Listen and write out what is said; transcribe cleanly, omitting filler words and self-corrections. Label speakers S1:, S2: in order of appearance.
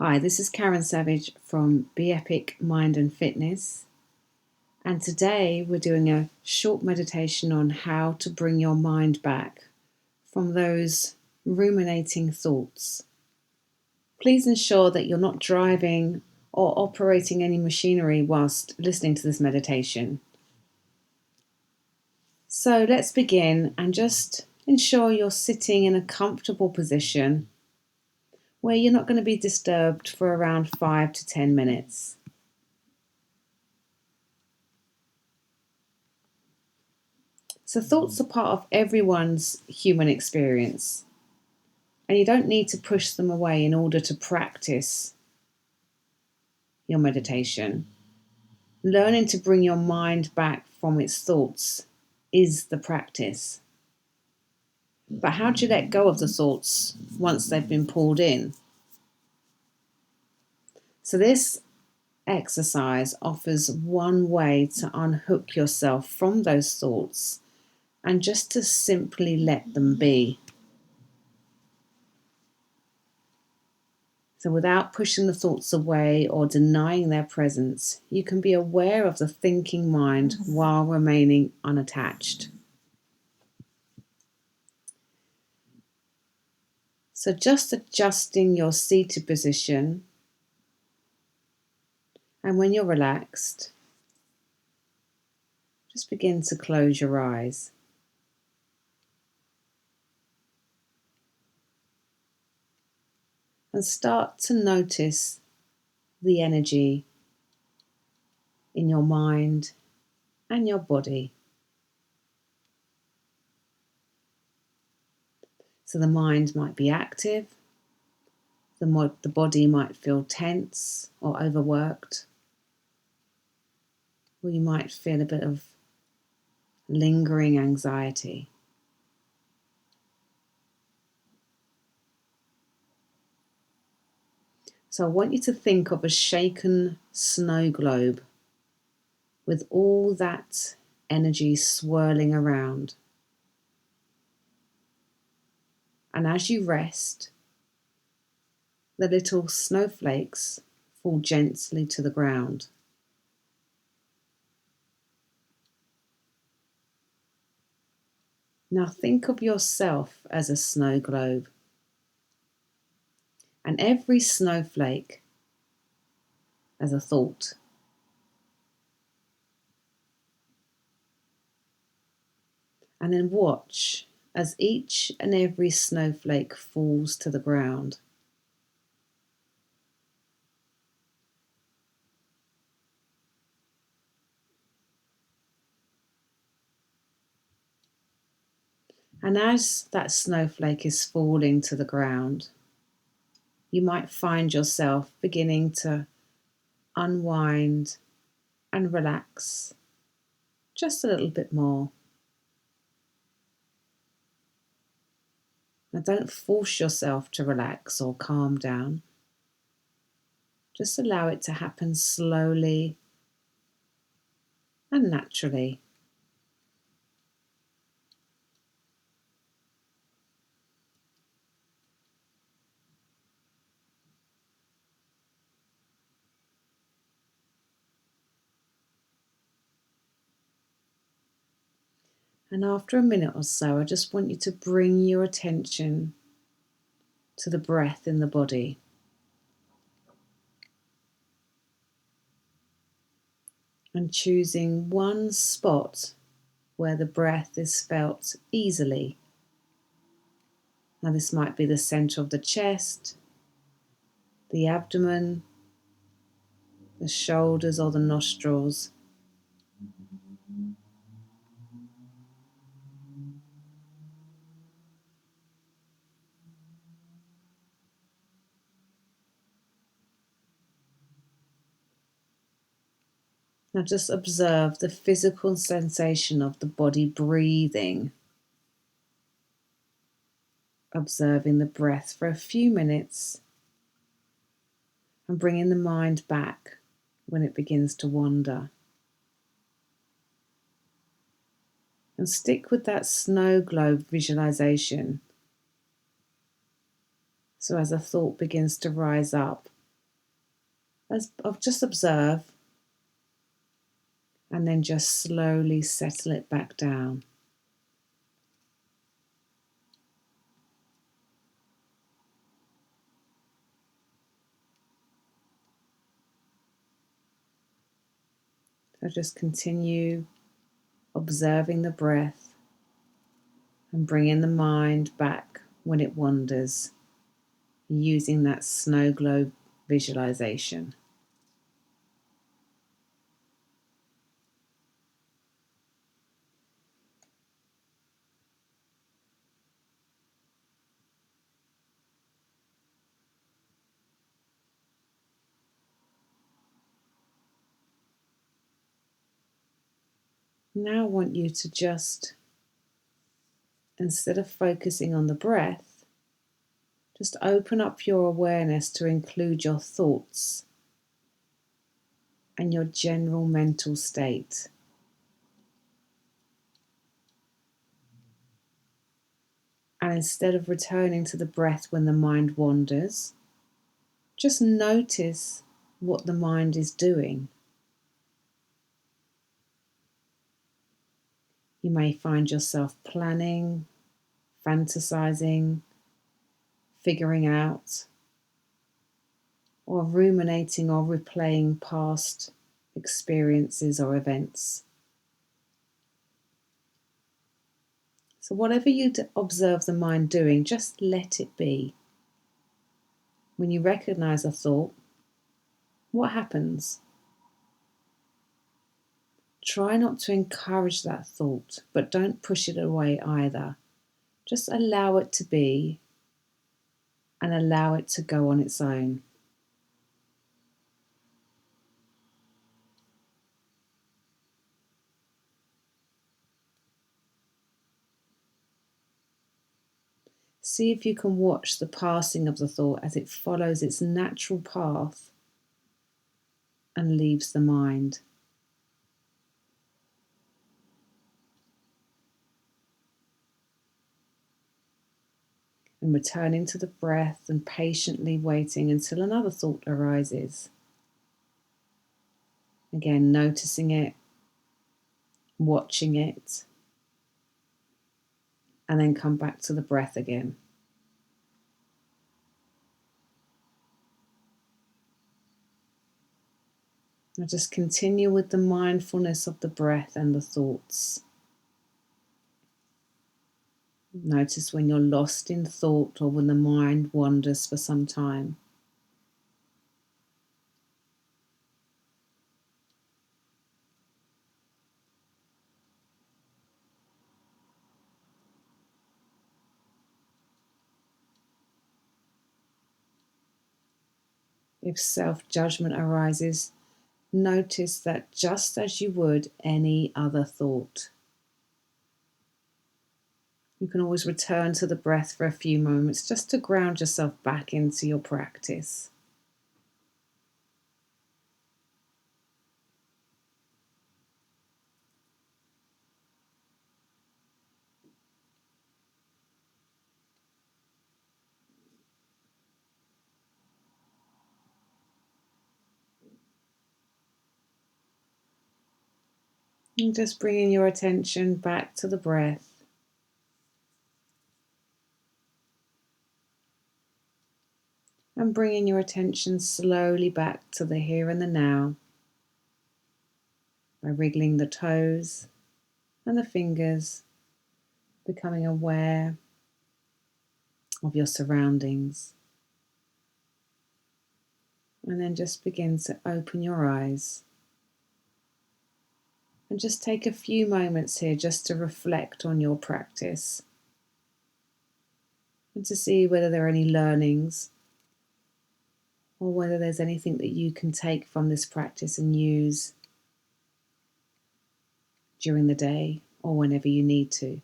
S1: Hi, this is Karen Savage from Be Epic Mind and Fitness, and today we're doing a short meditation on how to bring your mind back from those ruminating thoughts. Please ensure that you're not driving or operating any machinery whilst listening to this meditation. So let's begin and just ensure you're sitting in a comfortable position where you're not going to be disturbed for around 5 to 10 minutes. So thoughts are part of everyone's human experience, and you don't need to push them away in order to practice your meditation. Learning to bring your mind back from its thoughts is the practice. But how do you let go of the thoughts once they've been pulled in? So this exercise offers one way to unhook yourself from those thoughts and just to simply let them be. So without pushing the thoughts away or denying their presence, you can be aware of the thinking mind while remaining unattached. So just adjusting your seated position, and when you're relaxed, just begin to close your eyes. And start to notice the energy in your mind and your body. So the mind might be active, the body might feel tense or overworked, or you might feel a bit of lingering anxiety. So I want you to think of a shaken snow globe with all that energy swirling around. And as you rest, the little snowflakes fall gently to the ground. Now think of yourself as a snow globe, and every snowflake as a thought. And then watch as each and every snowflake falls to the ground. And as that snowflake is falling to the ground, you might find yourself beginning to unwind and relax just a little bit more. Now, don't force yourself to relax or calm down. Just allow it to happen slowly and naturally. And after a minute or so, I just want you to bring your attention to the breath in the body. And choosing one spot where the breath is felt easily. Now, this might be the center of the chest, the abdomen, the shoulders, or the nostrils. Now just observe the physical sensation of the body breathing. Observing the breath for a few minutes and bringing the mind back when it begins to wander. And stick with that snow globe visualization. So as a thought begins to rise up, Just observe and then just slowly settle it back down. So just continue observing the breath and bringing the mind back when it wanders, using that snow globe visualization. Now I want you to just, instead of focusing on the breath, just open up your awareness to include your thoughts and your general mental state. And instead of returning to the breath when the mind wanders, just notice what the mind is doing. You may find yourself planning, fantasizing, figuring out, or ruminating or replaying past experiences or events. So whatever you observe the mind doing, just let it be. When you recognize a thought, what happens? Try not to encourage that thought, but don't push it away either. Just allow it to be and allow it to go on its own. See if you can watch the passing of the thought as it follows its natural path and leaves the mind. And returning to the breath and patiently waiting until another thought arises. Again, noticing it, watching it, and then come back to the breath again. Now just continue with the mindfulness of the breath and the thoughts. Notice when you're lost in thought or when the mind wanders for some time. If self-judgment arises, notice that just as you would any other thought. You can always return to the breath for a few moments just to ground yourself back into your practice. And just bringing your attention back to the breath. And bringing your attention slowly back to the here and the now by wriggling the toes and the fingers, becoming aware of your surroundings. And then just begin to open your eyes. And just take a few moments here just to reflect on your practice and to see whether there are any learnings or whether there's anything that you can take from this practice and use during the day or whenever you need to.